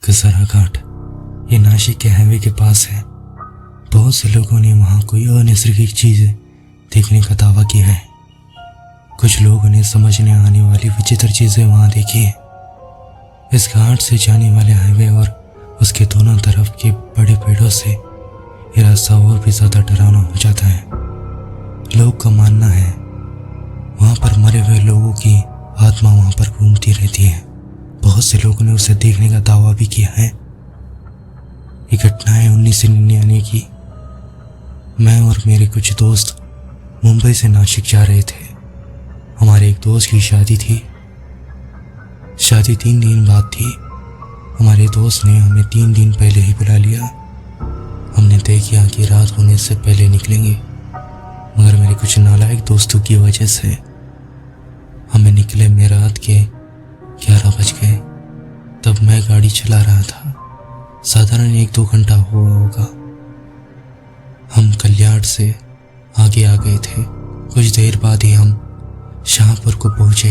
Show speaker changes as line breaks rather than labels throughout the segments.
कसारा घाट ये नासिक के हाईवे के पास है। बहुत से लोगों ने वहाँ कोई अनैसर्गिक चीज़ें देखने का दावा किया है। कुछ लोगों ने समझने आने वाली विचित्र चीज़ें वहाँ देखी है। इस घाट से जाने वाले हाईवे और उसके दोनों तरफ के बड़े पेड़ों से ये रास्ता और भी ज़्यादा डरावना हो जाता है। लोग का मानना है वहाँ पर मरे हुए लोगों की आत्मा वहाँ पर घूमती रहती है। बहुत से लोगों ने उसे देखने का दावा भी किया है। ये घटना है 1999 की। मैं और मेरे कुछ दोस्त मुंबई से नासिक जा रहे थे। हमारे एक दोस्त की शादी थी। शादी 3 दिन बाद थी। हमारे दोस्त ने हमें 3 दिन पहले ही बुला लिया। हमने तय किया कि रात होने से पहले निकलेंगे, मगर मेरे कुछ नालायक दोस्तों की वजह से हमें निकले में रात के 11 बज गए। तब मैं गाड़ी चला रहा था। साधारण 1-2 घंटा हुआ होगा। हम कल्याण से आगे आ गए थे। कुछ देर बाद ही हम शाहपुर को पहुंचे।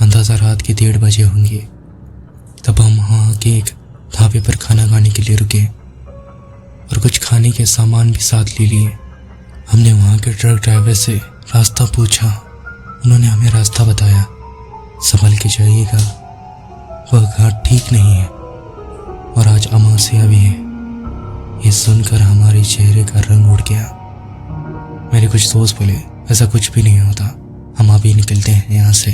अंदाज़ा रात के 1:30 बजे होंगे। तब हम वहाँ के एक ढाबे पर खाना खाने के लिए रुके और कुछ खाने के सामान भी साथ ले लिए। हमने वहाँ के ट्रक ड्राइवर से रास्ता पूछा। उन्होंने हमें रास्ता बताया। संभल के जाइएगा, वह घाट ठीक नहीं है और आज अमावस्या भी है। ये सुनकर हमारे चेहरे का रंग उड़ गया। मेरे कुछ दोस्त बोले, ऐसा कुछ भी नहीं होता, हम अभी निकलते हैं यहाँ से।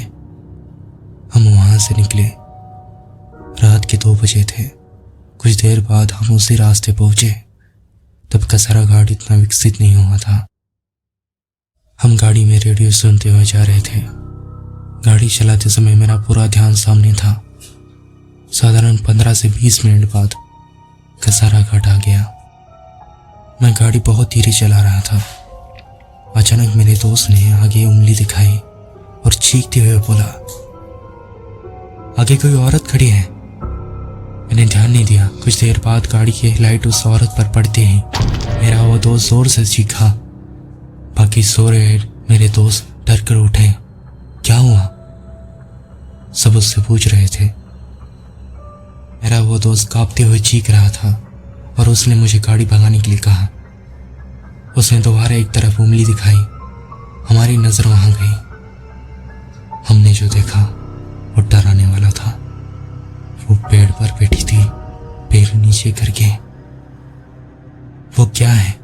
हम वहाँ से निकले। रात के 2 बजे थे। कुछ देर बाद हम उसी रास्ते पहुँचे। तब कसारा घाट इतना विकसित नहीं हुआ था। हम गाड़ी में रेडियो सुनते हुए जा रहे थे। गाड़ी चलाते समय मेरा पूरा ध्यान सामने था। साधारण 15 से 20 मिनट बाद कसारा घाट आ गया। मैं गाड़ी बहुत धीरे चला रहा था। अचानक मेरे दोस्त ने आगे उंगली दिखाई और चीखते हुए बोला, आगे कोई औरत खड़ी है। मैंने ध्यान नहीं दिया। कुछ देर बाद गाड़ी की लाइट उस औरत पर पड़ते ही मेरा वो दोस्त जोर से चीखा। बाकी सो रहे मेरे दोस्त डर कर उठे। क्या हुआ? सब उससे पूछ रहे थे। मेरा वो दोस्त कांपते हुए चीख रहा था और उसने मुझे गाड़ी भगाने के लिए कहा। उसने दोबारा एक तरफ उंगली दिखाई। हमारी नजर वहां गई। हमने जो देखा वो डराने वाला था। वो पेड़ पर बैठी थी, पैर नीचे करके। वो क्या है?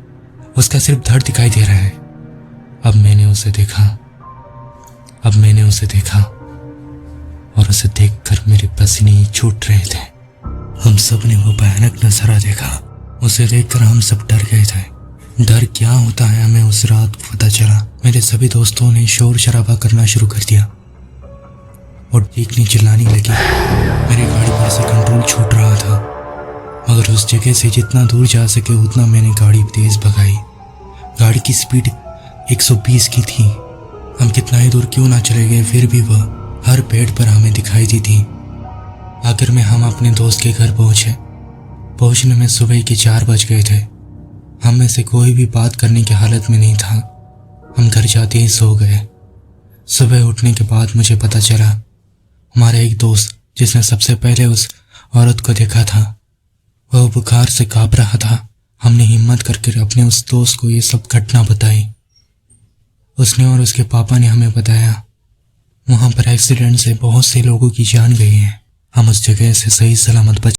उसका सिर्फ धड़ दिखाई दे रहा है। अब मैंने उसे देखा और उसे देखकर मेरे पसीने ही छूट रहे थे। हम सब ने वो भयानक नजारा देखा। उसे देखकर हम सब डर गए थे। डर क्या होता है हमें उस रात पता चला। मेरे सभी दोस्तों ने शोर शराबा करना शुरू कर दिया और चीखने चिल्लाने लगी। मेरी गाड़ी पर से कंट्रोल छूट रहा था, मगर उस जगह से जितना दूर जा सके उतना मैंने गाड़ी तेज भगाई। गाड़ी की स्पीड 120 की थी। हम कितना ही दूर क्यों ना चले गए, फिर भी वह हर पेड़ पर हमें दिखाई दी थी। आखिर में हम अपने दोस्त के घर पहुंचे। पहुंचने में सुबह के 4 बज गए थे। हम में से कोई भी बात करने की हालत में नहीं था। हम घर जाते ही सो गए। सुबह उठने के बाद मुझे पता चला हमारा एक दोस्त जिसने सबसे पहले उस औरत को देखा था, वह बुखार से कांप रहा था। हमने हिम्मत करके अपने उस दोस्त को ये सब घटना बताई। उसने और उसके पापा ने हमें बताया वहां पर एक्सीडेंट से बहुत से लोगों की जान गई है। हम उस जगह से सही सलामत बच